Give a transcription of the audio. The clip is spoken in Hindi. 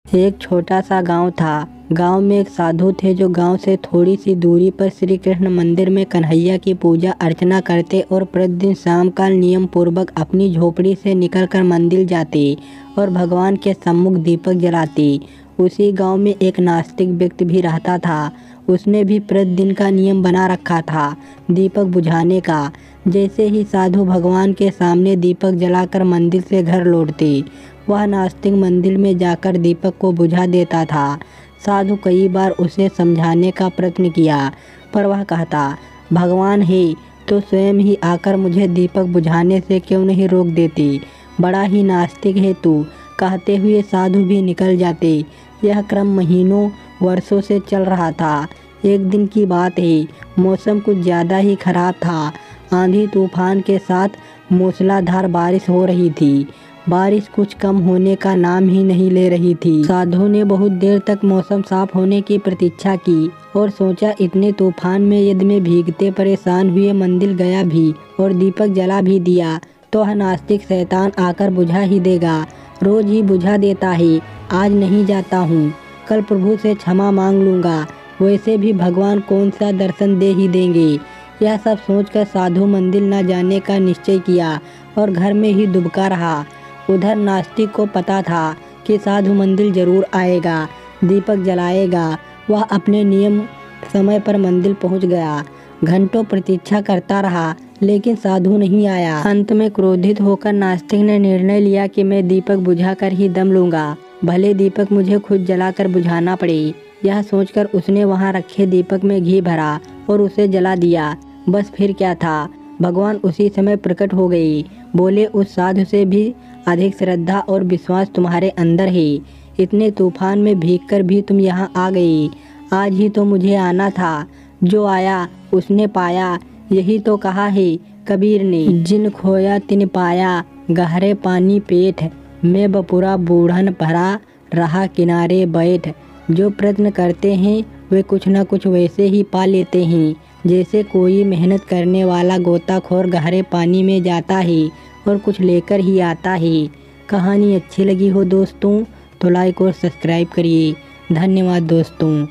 एक छोटा सा गांव था। गांव में एक साधु थे जो गांव से थोड़ी सी दूरी पर श्री कृष्ण मंदिर में कन्हैया की पूजा अर्चना करते और प्रतिदिन शाम काल नियम पूर्वक अपनी झोपड़ी से निकलकर मंदिर जाते और भगवान के सम्मुख दीपक जलाते। उसी गांव में एक नास्तिक व्यक्ति भी रहता था। उसने भी प्रतिदिन का नियम बना रखा था दीपक बुझाने का। जैसे ही साधु भगवान के सामने दीपक जलाकर मंदिर से घर लौटते, वह नास्तिक मंदिर में जाकर दीपक को बुझा देता था। साधु कई बार उसे समझाने का प्रयत्न किया, पर वह कहता, भगवान है तो स्वयं ही आकर मुझे दीपक बुझाने से क्यों नहीं रोक देते। बड़ा ही नास्तिक है तू, कहते हुए साधु भी निकल जाते। यह क्रम महीनों वर्षों से चल रहा था। एक दिन की बात है, मौसम कुछ ज़्यादा ही खराब था। आंधी तूफान के साथ मूसलाधार बारिश हो रही थी। बारिश कुछ कम होने का नाम ही नहीं ले रही थी। साधु ने बहुत देर तक मौसम साफ होने की प्रतीक्षा की और सोचा, इतने तूफान में यदि मैं भीगते परेशान हुए मंदिर गया भी और दीपक जला भी दिया तो वह नास्तिक शैतान आकर बुझा ही देगा। रोज ही बुझा देता है। आज नहीं जाता हूँ, कल प्रभु से क्षमा मांग लूँगा। वैसे भी भगवान कौन सा दर्शन दे ही देंगे। यह सब सोचकर साधु मंदिर न जाने का निश्चय किया और घर में ही दुबका रहा। उधर नास्तिक को पता था कि साधु मंदिर जरूर आएगा, दीपक जलाएगा। वह अपने नियम समय पर मंदिर पहुंच गया। घंटों प्रतीक्षा करता रहा, लेकिन साधु नहीं आया। अंत में क्रोधित होकर नास्तिक ने निर्णय लिया कि मैं दीपक बुझाकर ही दम लूंगा, भले दीपक मुझे खुद जलाकर बुझाना पड़े। यह सोचकर उसने वहां रखे दीपक में घी भरा और उसे जला दिया। बस फिर क्या था, भगवान उसी समय प्रकट हो गए। बोले, उस साधु से भी अधिक श्रद्धा और विश्वास तुम्हारे अंदर है। इतने तूफान में भीगकर भी तुम यहाँ आ गई। आज ही तो मुझे आना था। जो आया उसने पाया, यही तो कहा है कबीर ने। जिन खोया तिन पाया, गहरे पानी पेट में बपुरा बूढ़न भरा, रहा किनारे बैठ। जो प्रयत्न करते हैं वे कुछ न कुछ वैसे ही पा लेते हैं, जैसे कोई मेहनत करने वाला गोताखोर गहरे पानी में जाता है और कुछ लेकर ही आता है। कहानी अच्छी लगी हो दोस्तों तो लाइक और सब्सक्राइब करिए। धन्यवाद दोस्तों।